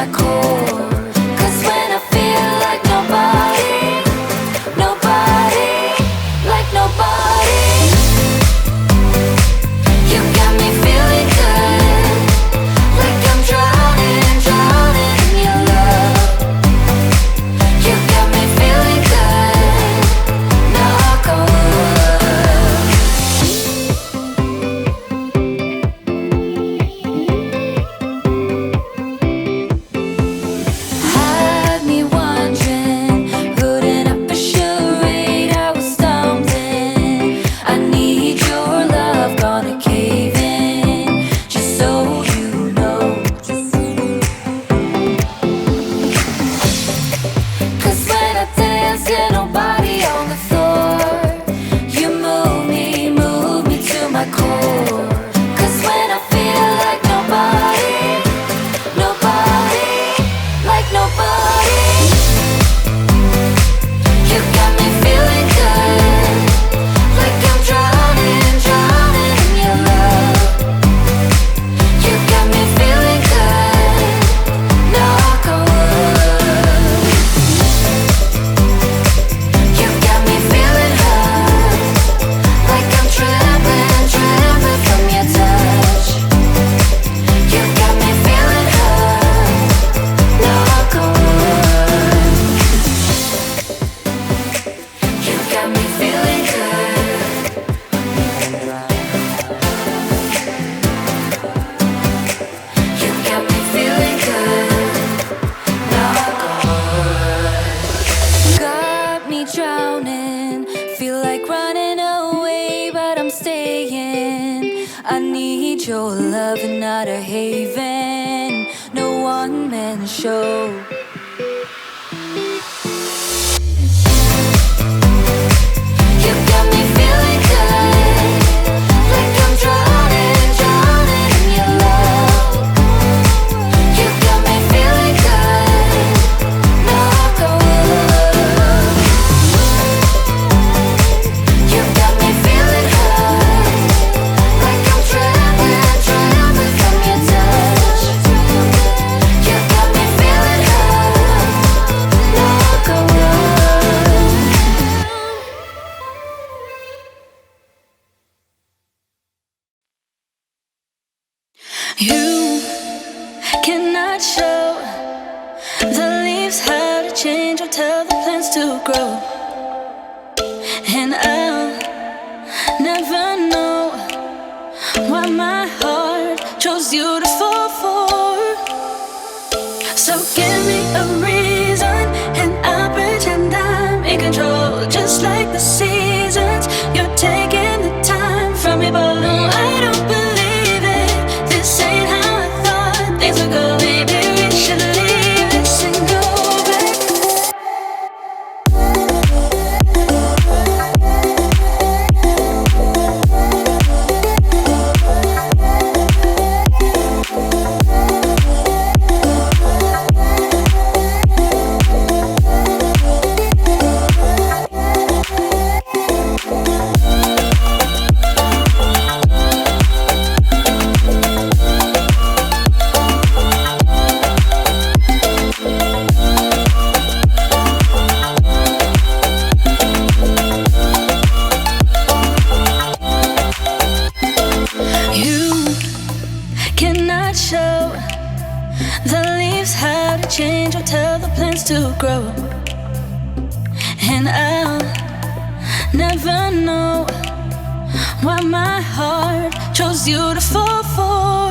my core. 'Cause when I feel like nobody, nobody, like nobody, you got me feeling good, like I'm drowning, drowning in your love. You got me feeling good, knock on wood. Had me wondering, putting up a charade, I was stumbling. I need your love, gonna cave in, just so you know. 'Cause when I dance, yeah, nobody on the floor. You move me to my core. 'Cause when I feel like nobody, nobody, like nobody, you got me feeling good, like I'm drowning, drowning in your love. You got me feeling good, knock on wood. You got me feeling hurt, like I'm trembling, trembling from your touch. You got me feeling hurt, knock on wood. You got me feeling good. You got me feeling good, knock on wood. Got me drowning, feel like running away, but I'm staying. I need your love and not a haven, no one-man show. You got me feeling good, like I'm drowning, drowning in your love. You got me feeling good, knock on wood. You got me feeling hurt, like I'm trembling, trembling from your touch. You got me feeling hurt, knock on wood. You cannot show the leaves how to change or tell the plants to grow. And I'll never know why my heart chose you to fall for. So give me a reason and I'll pretend I'm in control. Just like the seasons, you're taking the time from me, but no, I don't believe it. This ain't how I thought things would go. Maybe we should leave this and go back. You cannot show the leaves how to change or tell the plants to grow. And I'll never know why my heart chose you to fall for.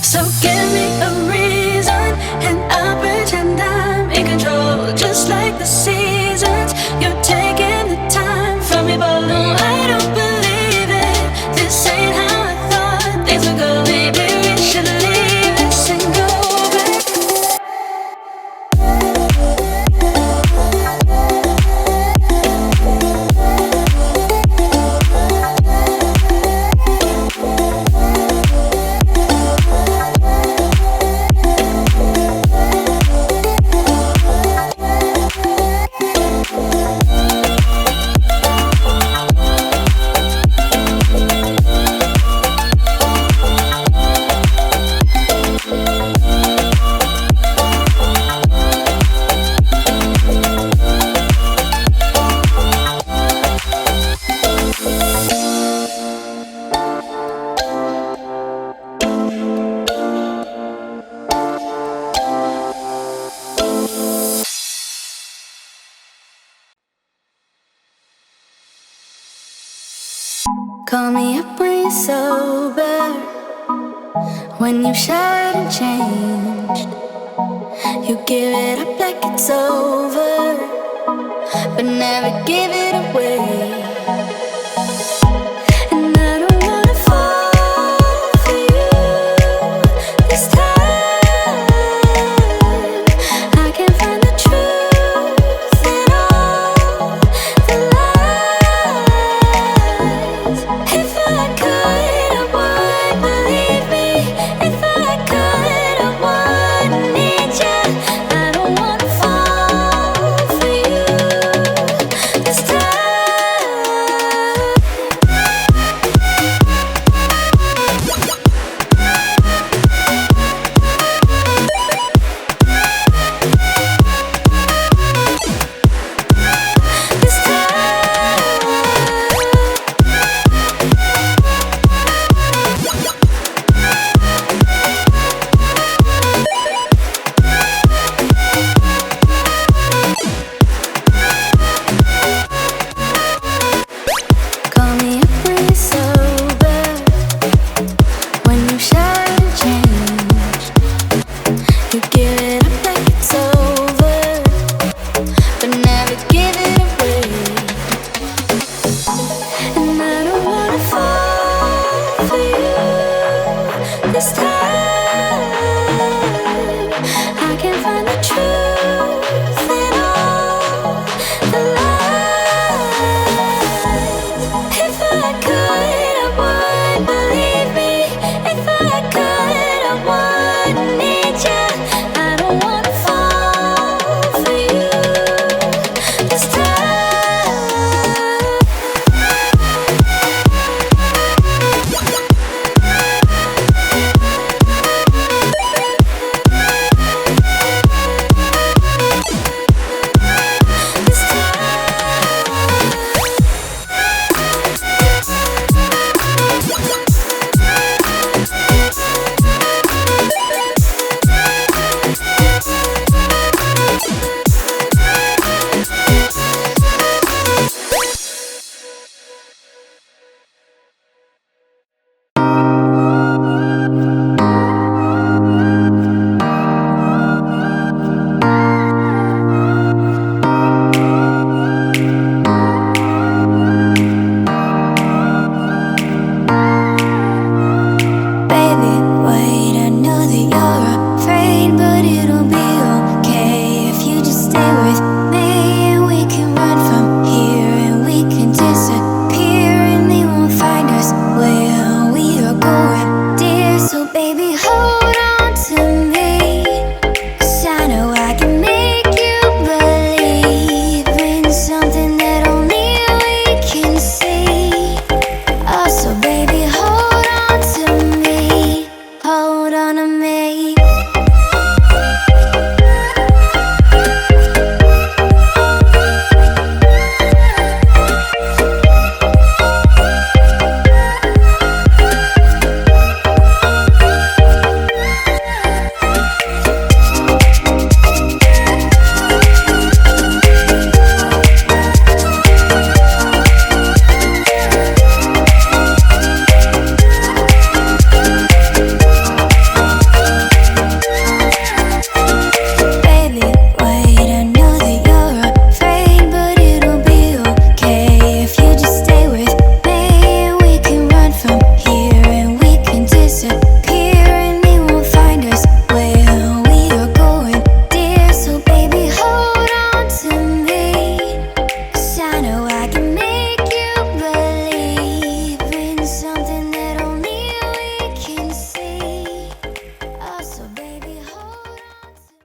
So give me a reason and I'll pretend I'm in control. Just like the seasons, you're taking the time from me, but no, I don't believe it. This ain't how I thought things would go. Maybe we should leave this and go back. sober. When you showered and changed, you give it up like it's over, but never give it away. And I don't wanna fall for you this time. I can't find the truth in all the lies. If I could, I would believe me. If I could, I would need you. I don't wanna fall for you this time. This call me up when you're sober. When you shower and change, you give it up like it's over, but never give it away. And I don't wanna fall for you this time. I can't find the truth in all the lies. If I could, I would believe me. If I could, I would need you. I don't wanna fall for you this time. Baby, wait, I know that you're afraid, but it'll be okay if you just stay with me. And we can run from here, and we can disappear, and they won't find us where we are going, dear. So baby, hold on to me, 'cause I know I can make you believe in something that only we can see. Oh, so baby, hold on to me, hold on to me.